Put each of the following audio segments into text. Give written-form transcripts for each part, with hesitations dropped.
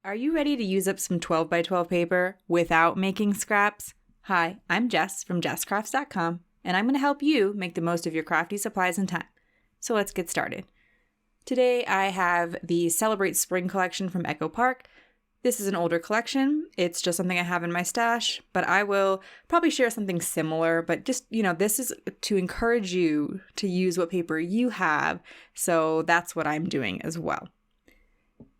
Are you ready to use up some 12 by 12 paper without making scraps? Hi, I'm Jess from jesscrafts.com, and I'm going to help you make the most of your crafty supplies and time. So let's get started. Today I have the Celebrate Spring collection from Echo Park. This is an older collection. It's just something I have in my stash, but I will probably share something similar, but just, this is to encourage you to use what paper you have, so that's what I'm doing as well.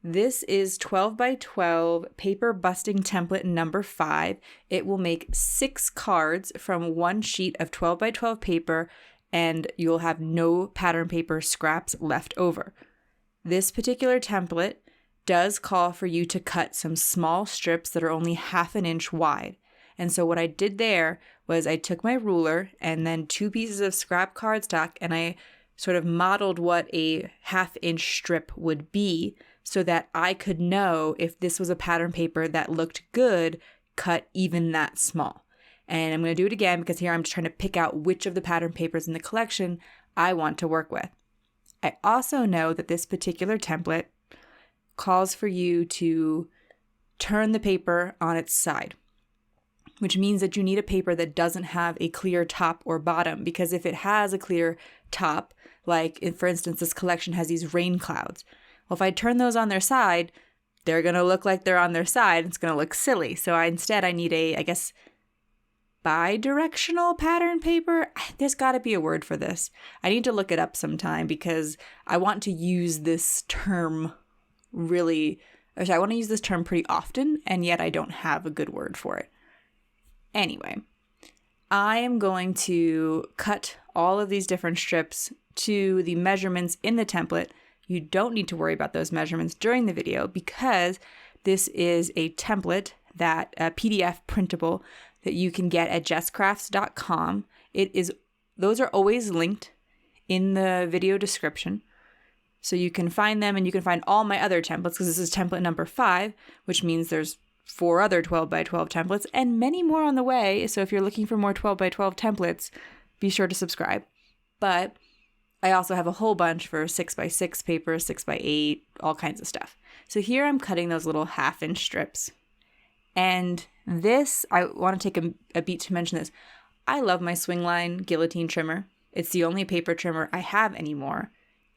This is 12 by 12 paper busting template number 5. It will make 6 cards from one sheet of 12 by 12 paper, and you'll have no pattern paper scraps left over. This particular template does call for you to cut some small strips that are only 1/2 inch wide. And so what I did there was I took my ruler and then 2 pieces of scrap cardstock, and I sort of modeled what a 1/2 inch strip would be, so that I could know if this was a pattern paper that looked good, cut even that small. And I'm going to do it again because here I'm just trying to pick out which of the pattern papers in the collection I want to work with. I also know that this particular template calls for you to turn the paper on its side, which means that you need a paper that doesn't have a clear top or bottom, because if it has a clear top, for instance, this collection has these rain clouds. Well, if I turn those on their side, they're going to look like they're on their side. It's going to look silly. So instead I need a, bi-directional pattern paper. There's got to be a word for this. I need to look it up sometime because I want to use this term pretty often, and yet I don't have a good word for it. Anyway, I am going to cut all of these different strips to the measurements in the template. You don't need to worry about those measurements during the video because this is a template, that PDF printable that you can get at jesscrafts.com. Those are always linked in the video description. So you can find them, and you can find all my other templates because this is template number 5, which means there's 4 other 12 by 12 templates and many more on the way. So if you're looking for more 12 by 12 templates, be sure to subscribe. But I also have a whole bunch for 6 by 6 paper, 6 by 8, all kinds of stuff. So here I'm cutting those little 1/2 inch strips. And this, I want to take a beat to mention this. I love my Swingline Guillotine trimmer. It's the only paper trimmer I have anymore.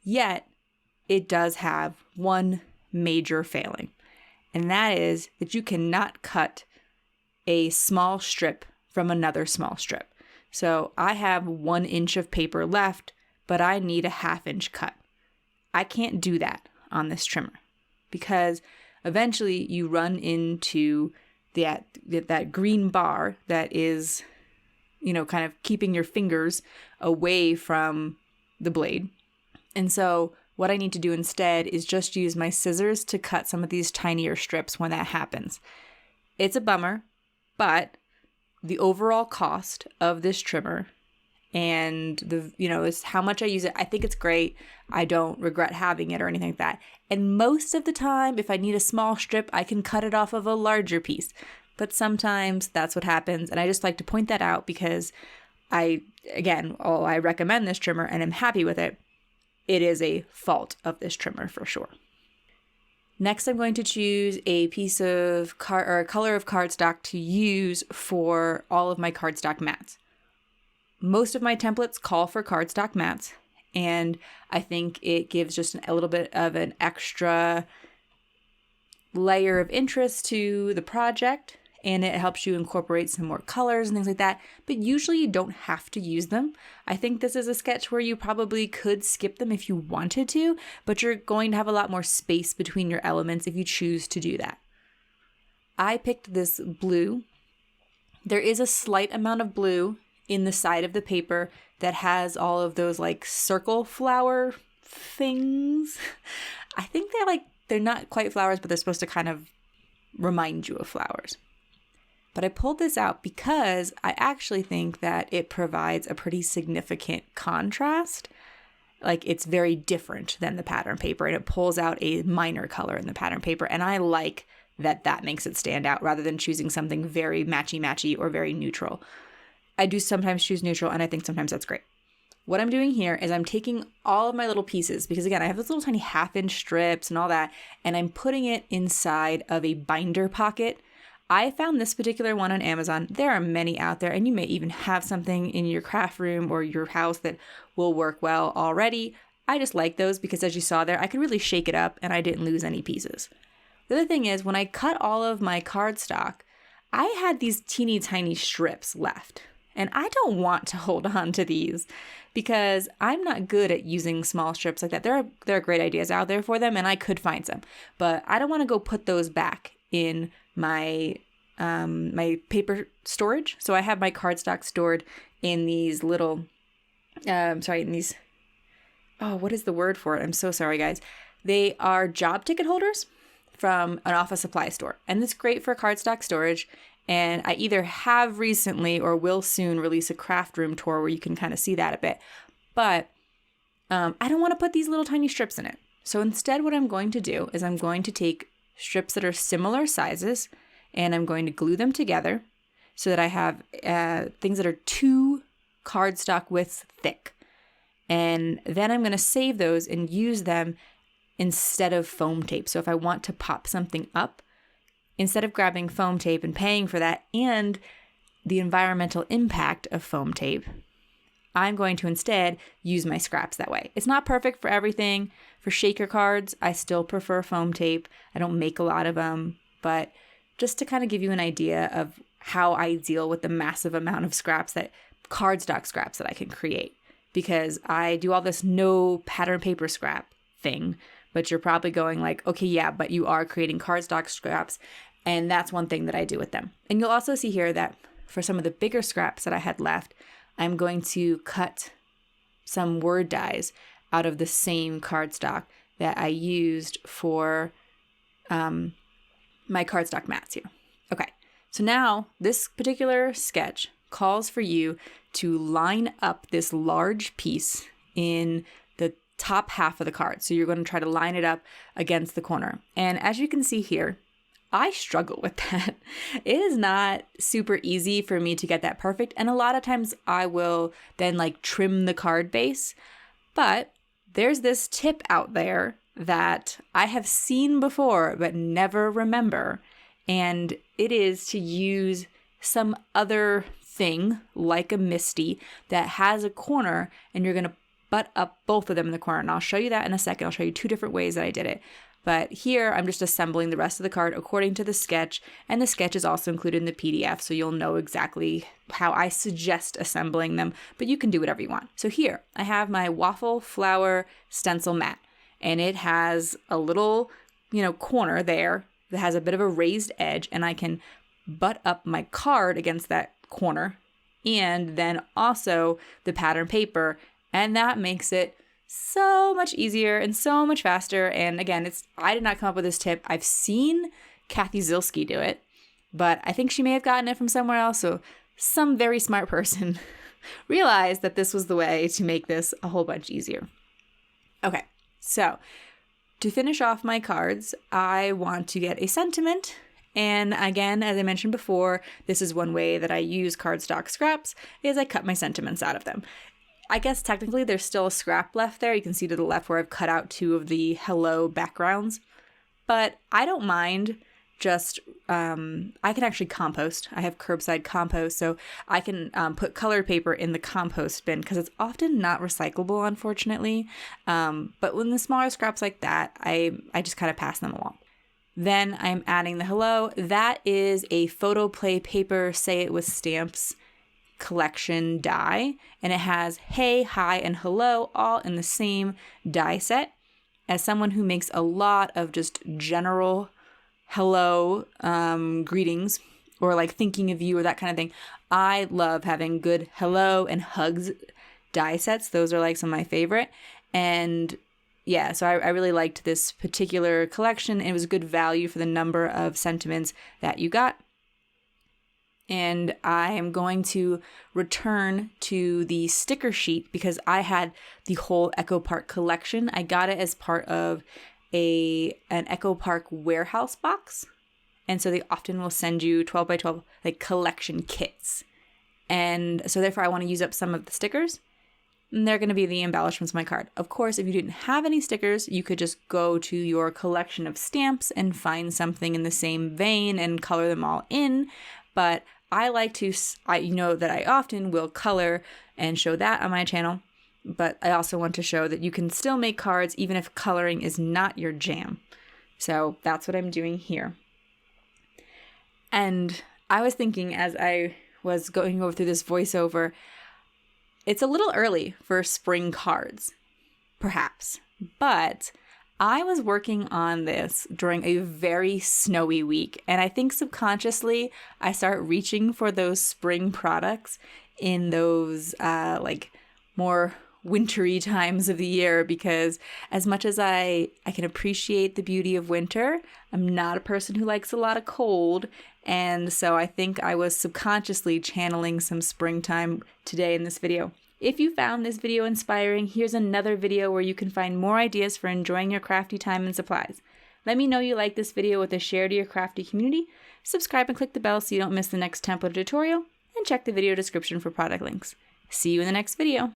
Yet, it does have one major failing. And that is that you cannot cut a small strip from another small strip. So I have 1 inch of paper left, but I need a 1/2 inch cut. I can't do that on this trimmer because eventually you run into that green bar that is, kind of keeping your fingers away from the blade. And so what I need to do instead is just use my scissors to cut some of these tinier strips when that happens. It's a bummer, but the overall cost of this trimmer and is how much I use it. I think it's great. I don't regret having it or anything like that. And most of the time, if I need a small strip, I can cut it off of a larger piece. But sometimes that's what happens. And I just like to point that out because I recommend this trimmer and I'm happy with it. It is a fault of this trimmer for sure. Next, I'm going to choose a piece of a color of cardstock to use for all of my cardstock mats. Most of my templates call for cardstock mats, and I think it gives just a little bit of an extra layer of interest to the project, and it helps you incorporate some more colors and things like that, but usually you don't have to use them. I think this is a sketch where you probably could skip them if you wanted to, but you're going to have a lot more space between your elements if you choose to do that. I picked this blue. There is a slight amount of blue in the side of the paper that has all of those circle flower things. I think they're not quite flowers, but they're supposed to kind of remind you of flowers. But I pulled this out because I actually think that it provides a pretty significant contrast. It's very different than the pattern paper, and it pulls out a minor color in the pattern paper. And I like that makes it stand out rather than choosing something very matchy-matchy or very neutral. I do sometimes choose neutral, and I think sometimes that's great. what I'm doing here is I'm taking all of my little pieces, because again, I have those little tiny 1/2-inch strips and all that, and I'm putting it inside of a binder pocket. I found this particular one on Amazon. There are many out there, and you may even have something in your craft room or your house that will work well already. I just like those because, as you saw there, I could really shake it up and I didn't lose any pieces. The other thing is, when I cut all of my cardstock, I had these teeny tiny strips left. And I don't want to hold on to these because I'm not good at using small strips like that. There are great ideas out there for them, and I could find some. But I don't want to go put those back in my my paper storage. So I have my cardstock stored in these little, in these, oh, what is the word for it? I'm so sorry, guys. They are job ticket holders from an office supply store. And it's great for cardstock storage. And I either have recently or will soon release a craft room tour where you can kind of see that a bit. But I don't want to put these little tiny strips in it. So instead, what I'm going to do is I'm going to take strips that are similar sizes and I'm going to glue them together so that I have things that are 2 cardstock widths thick. And then I'm going to save those and use them instead of foam tape. So if I want to pop something up, instead of grabbing foam tape and paying for that and the environmental impact of foam tape, I'm going to instead use my scraps that way. It's not perfect for everything. For shaker cards, I still prefer foam tape. I don't make a lot of them, but just to kind of give you an idea of how I deal with the massive amount of cardstock scraps that I can create. Because I do all this no pattern paper scrap thing, but you're probably going like, okay, yeah, but you are creating cardstock scraps. And that's one thing that I do with them. And you'll also see here that for some of the bigger scraps that I had left, I'm going to cut some word dies out of the same cardstock that I used for my cardstock mats here. Okay, so now this particular sketch calls for you to line up this large piece in the top half of the card. So you're going to try to line it up against the corner. And as you can see here, I struggle with that. It is not super easy for me to get that perfect. And a lot of times I will then like trim the card base. But there's this tip out there that I have seen before but never remember. And it is to use some other thing like a MISTI that has a corner, and you're going to butt up both of them in the corner. And I'll show you that in a second. I'll show you 2 different ways that I did it. But here I'm just assembling the rest of the card according to the sketch, and the sketch is also included in the PDF, so you'll know exactly how I suggest assembling them, but you can do whatever you want. So here I have my waffle flower stencil mat, and it has a little, corner there that has a bit of a raised edge, and I can butt up my card against that corner, and then also the pattern paper, and that makes it so much easier and so much faster. And again, I did not come up with this tip. I've seen Kathy Zilski do it, but I think she may have gotten it from somewhere else. So some very smart person realized that this was the way to make this a whole bunch easier. Okay, so to finish off my cards, I want to get a sentiment. And again, as I mentioned before, this is one way that I use cardstock scraps, is I cut my sentiments out of them. I guess technically there's still a scrap left there. You can see to the left where I've cut out 2 of the hello backgrounds. But I don't mind just, I can actually compost. I have curbside compost, so I can put colored paper in the compost bin because it's often not recyclable, unfortunately. But when the smaller scraps like that, I just kind of pass them along. Then I'm adding the hello. That is a PhotoPlay paper, say it with stamps collection die, and it has hey, hi, and hello all in the same die set. As someone who makes a lot of just general hello greetings or like thinking of you or that kind of thing, I love having good hello and hugs die sets. Those are like some of my favorite. And yeah, so I really liked this particular collection. It was good value for the number of sentiments that you got. And I am going to return to the sticker sheet because I had the whole Echo Park collection. I got it as part of an Echo Park warehouse box. And so they often will send you 12 by 12 like collection kits. And so therefore I want to use up some of the stickers. and they're going to be the embellishments of my card. Of course, if you didn't have any stickers, you could just go to your collection of stamps and find something in the same vein and color them all in. But I like to, you know that I often will color and show that on my channel. But I also want to show that you can still make cards even if coloring is not your jam. So that's what I'm doing here. And I was thinking as I was going over through this voiceover, it's a little early for spring cards, perhaps. But I was working on this during a very snowy week. And I think subconsciously I start reaching for those spring products in those more wintry times of the year, because as much as I can appreciate the beauty of winter, I'm not a person who likes a lot of cold. And so I think I was subconsciously channeling some springtime today in this video. If you found this video inspiring, here's another video where you can find more ideas for enjoying your crafty time and supplies. Let me know you like this video with a share to your crafty community, subscribe and click the bell so you don't miss the next template tutorial, and check the video description for product links. See you in the next video.